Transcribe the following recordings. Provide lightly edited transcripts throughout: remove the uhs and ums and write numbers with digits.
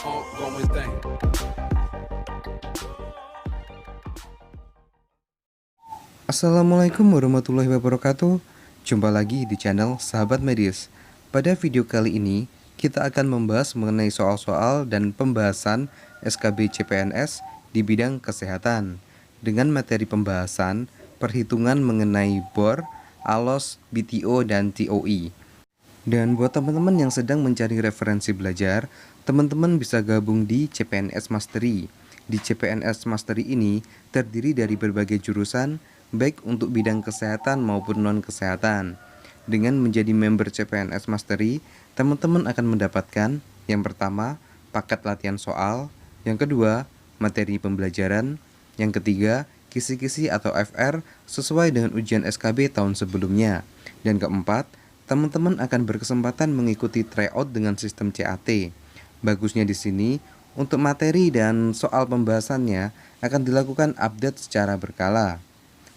ongoing thing. Assalamualaikum warahmatullahi wabarakatuh. Jumpa lagi di channel Sahabat Medis. Pada video kali ini kita akan membahas mengenai soal-soal dan pembahasan SKB CPNS di bidang kesehatan dengan materi pembahasan perhitungan mengenai BOR, ALOS, BTO, dan TOE. Dan buat teman-teman yang sedang mencari referensi belajar, teman-teman bisa gabung di CPNS Mastery. Di CPNS Mastery ini terdiri dari berbagai jurusan, baik untuk bidang kesehatan maupun non-kesehatan. Dengan menjadi member CPNS Mastery, teman-teman akan mendapatkan yang pertama, paket latihan soal, yang kedua, materi pembelajaran, yang ketiga, kisi-kisi atau FR sesuai dengan ujian SKB tahun sebelumnya, dan keempat, teman-teman akan berkesempatan mengikuti tryout dengan sistem CAT. Bagusnya di sini, untuk materi dan soal pembahasannya akan dilakukan update secara berkala.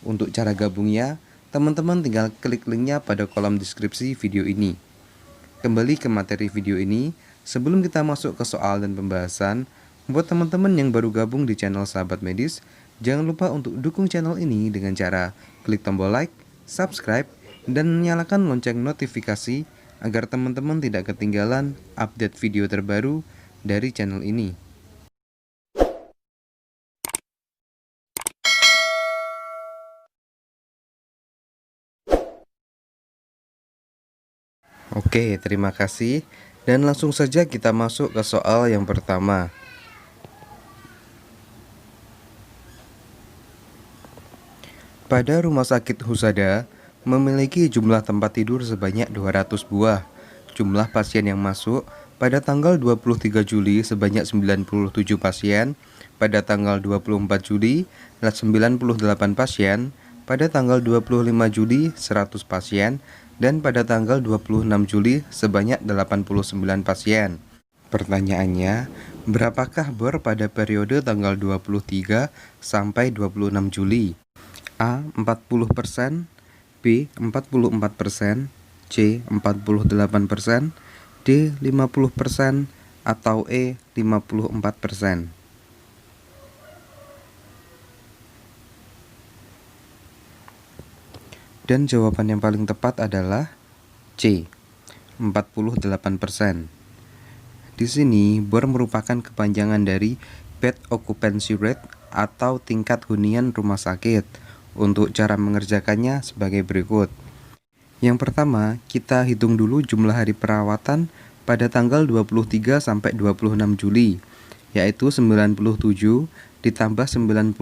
Untuk cara gabungnya, teman-teman tinggal klik linknya pada kolom deskripsi video ini. Kembali ke materi video ini, sebelum kita masuk ke soal dan pembahasan, buat teman-teman yang baru gabung di channel Sahabat Medis, jangan lupa untuk dukung channel ini dengan cara klik tombol like, subscribe, dan nyalakan lonceng notifikasi agar teman-teman tidak ketinggalan update video terbaru dari channel ini. Oke, terima kasih. Dan langsung saja kita masuk ke soal yang pertama. Pada rumah sakit Husada memiliki jumlah tempat tidur sebanyak 200 buah. Jumlah pasien yang masuk pada tanggal 23 Juli sebanyak 97 pasien, pada tanggal 24 Juli 98 pasien, pada tanggal 25 Juli 100 pasien, dan pada tanggal 26 Juli sebanyak 89 pasien. Pertanyaannya, berapakah BOR pada periode tanggal 23 sampai 26 Juli? A. 40%, B. 44%, C. 48%, D. 50%, atau E. 54%. Dan jawaban yang paling tepat adalah C. 48%. Di sini, BOR merupakan kepanjangan dari Bed Occupancy Rate atau tingkat hunian rumah sakit. Untuk cara mengerjakannya sebagai berikut. Yang pertama, kita hitung dulu jumlah hari perawatan pada tanggal 23 sampai 26 Juli, yaitu 97 ditambah 98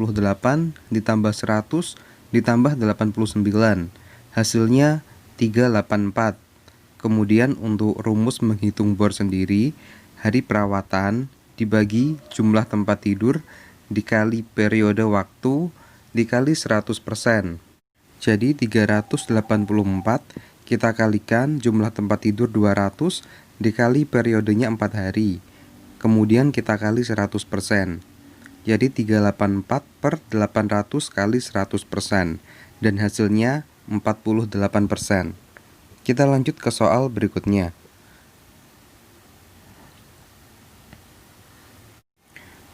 ditambah 100 ditambah 89. Hasilnya 384. Kemudian untuk rumus menghitung BOR sendiri, hari perawatan dibagi jumlah tempat tidur dikali periode waktu dikali 100%. Jadi 384 kita kalikan jumlah tempat tidur 200 dikali periodenya 4 hari. Kemudian kita kali 100%. Jadi 384 per 800 kali 100%. Dan hasilnya 48%. Kita lanjut ke soal berikutnya.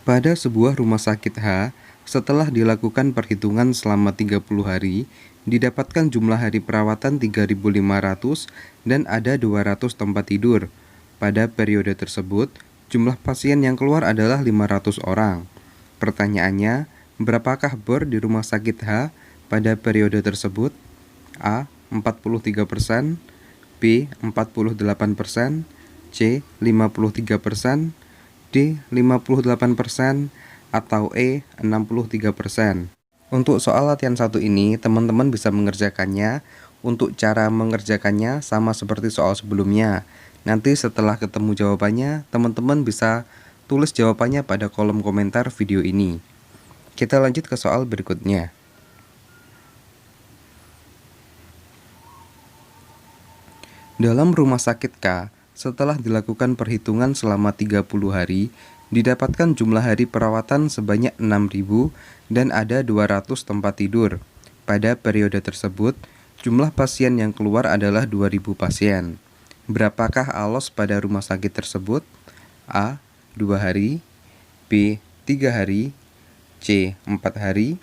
Pada sebuah rumah sakit H, setelah dilakukan perhitungan selama 30 hari, didapatkan jumlah hari perawatan 3.500 dan ada 200 tempat tidur. Pada periode tersebut, jumlah pasien yang keluar adalah 500 orang. Pertanyaannya, berapakah BOR di rumah sakit H pada periode tersebut? A. 43%, B. 48%, C. 53%, D. 58%, atau E. 63%. Untuk soal latihan satu ini, teman-teman bisa mengerjakannya. Untuk cara mengerjakannya sama seperti soal sebelumnya. Nanti setelah ketemu jawabannya, teman-teman bisa tulis jawabannya pada kolom komentar video ini. Kita lanjut ke soal berikutnya. Dalam rumah sakit K, setelah dilakukan perhitungan selama 30 hari, didapatkan jumlah hari perawatan sebanyak 6.000 dan ada 200 tempat tidur. Pada periode tersebut, jumlah pasien yang keluar adalah 2.000 pasien. Berapakah ALOS pada rumah sakit tersebut? A. 2 hari, B 3 hari, C 4 hari,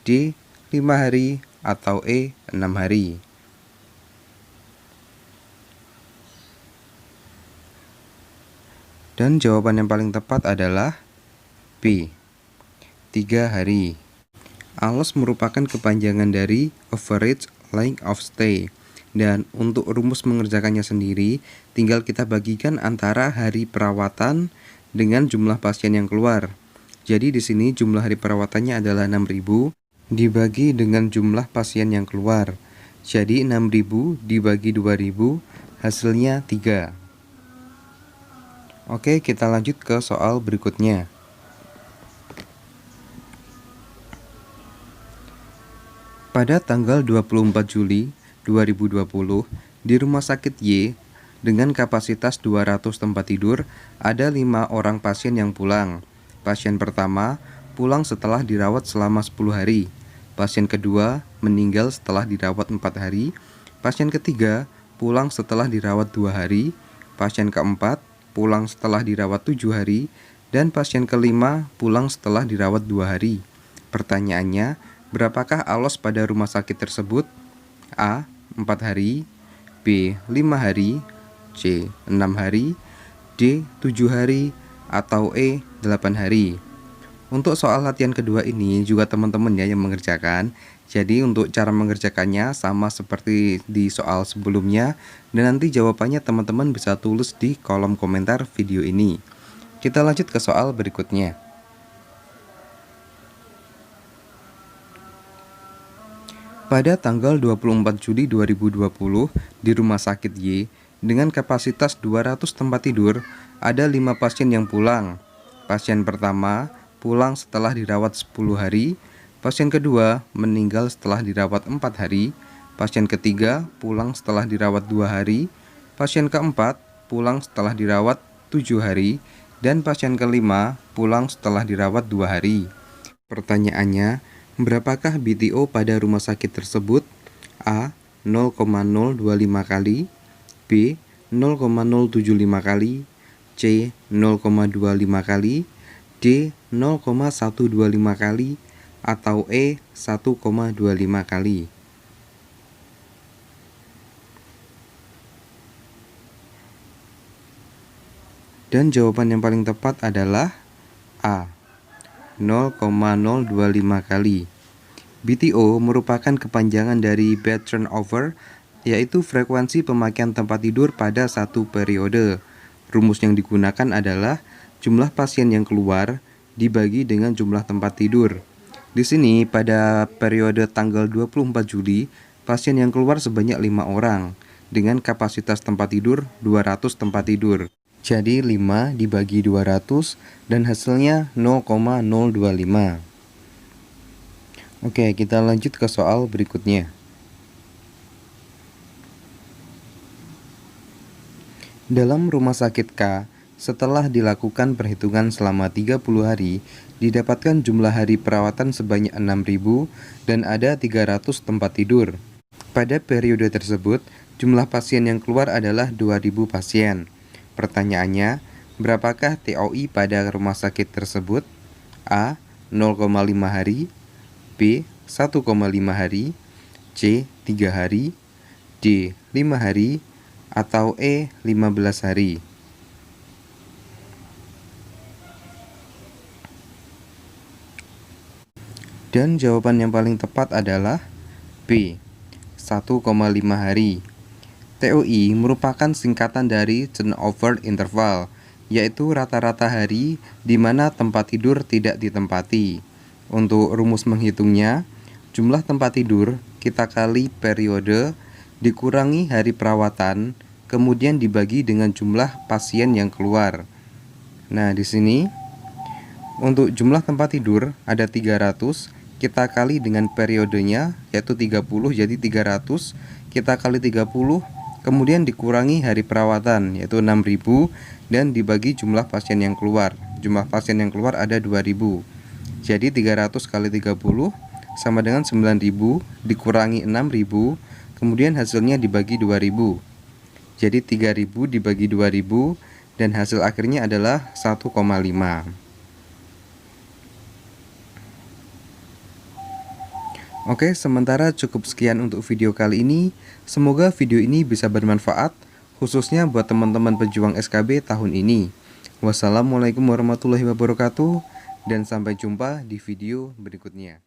D 5 hari, atau E 6 hari. Dan jawaban yang paling tepat adalah B 3 hari. ALOS merupakan kepanjangan dari average length of stay. Dan untuk rumus mengerjakannya sendiri, tinggal kita bagikan antara hari perawatan dengan jumlah pasien yang keluar. Jadi di sini jumlah hari perawatannya adalah 6.000 dibagi dengan jumlah pasien yang keluar. Jadi 6.000 dibagi 2.000 hasilnya 3. Oke, kita lanjut ke soal berikutnya. Pada tanggal 24 Juli 2020, di Rumah Sakit Y dengan kapasitas 200 tempat tidur, ada 5 orang pasien yang pulang. Pasien pertama pulang setelah dirawat selama 10 hari. Pasien kedua meninggal setelah dirawat 4 hari. Pasien ketiga pulang setelah dirawat 2 hari. Pasien keempat pulang setelah dirawat 7 hari. Dan pasien kelima pulang setelah dirawat 2 hari. Pertanyaannya, berapakah ALOS pada rumah sakit tersebut? A. 4 hari, B. 5 hari, C. 6 hari, D. 7 hari, atau E. 8 hari. Untuk soal latihan kedua ini juga teman-teman ya yang mengerjakan. Jadi untuk cara mengerjakannya sama seperti di soal sebelumnya, dan nanti jawabannya teman-teman bisa tulis di kolom komentar video ini. Kita lanjut ke soal berikutnya. Pada tanggal 24 Juli 2020, di Rumah Sakit Y, dengan kapasitas 200 tempat tidur, ada 5 pasien yang pulang. Pasien pertama pulang setelah dirawat 10 hari, pasien kedua meninggal setelah dirawat 4 hari, pasien ketiga pulang setelah dirawat 2 hari, pasien keempat pulang setelah dirawat 7 hari, dan pasien kelima pulang setelah dirawat 2 hari. Pertanyaannya, berapakah BTO pada rumah sakit tersebut? A. 0,025 kali, B. 0,075 kali, C. 0,25 kali, D. 0,125 kali, atau E. 1,25 kali. Dan jawaban yang paling tepat adalah A. 0,025 kali. BTO merupakan kepanjangan dari bed turnover, yaitu frekuensi pemakaian tempat tidur pada satu periode. Rumus yang digunakan adalah jumlah pasien yang keluar dibagi dengan jumlah tempat tidur. Di sini pada periode tanggal 24 Juli, pasien yang keluar sebanyak 5 orang dengan kapasitas tempat tidur 200 tempat tidur. Jadi 5 dibagi 200 dan hasilnya 0,025. Oke, kita lanjut ke soal berikutnya. Dalam rumah sakit K, setelah dilakukan perhitungan selama 30 hari, didapatkan jumlah hari perawatan sebanyak 6.000 dan ada 300 tempat tidur. Pada periode tersebut, jumlah pasien yang keluar adalah 2.000 pasien. Pertanyaannya, berapakah TOI pada rumah sakit tersebut? A. 0,5 hari, B. 1,5 hari, C. 3 hari, D. 5 hari, atau E. 15 hari. Dan jawaban yang paling tepat adalah B. 1,5 hari. TOI merupakan singkatan dari turnover interval, yaitu rata-rata hari di mana tempat tidur tidak ditempati. Untuk rumus menghitungnya, jumlah tempat tidur kita kali periode dikurangi hari perawatan, kemudian dibagi dengan jumlah pasien yang keluar. Nah, di sini untuk jumlah tempat tidur ada 300, kita kali dengan periodenya yaitu 30, jadi 300 kita kali 30, kemudian dikurangi hari perawatan yaitu 6.000 dan dibagi jumlah pasien yang keluar. Jumlah pasien yang keluar ada 2.000. Jadi 300 kali 30 sama dengan 9.000 dikurangi 6.000, kemudian hasilnya dibagi 2.000. Jadi 3.000 dibagi 2.000 dan hasil akhirnya adalah 1,5. Oke, sementara cukup sekian untuk video kali ini. Semoga video ini bisa bermanfaat, khususnya buat teman-teman pejuang SKB tahun ini. Wassalamualaikum warahmatullahi wabarakatuh, dan sampai jumpa di video berikutnya.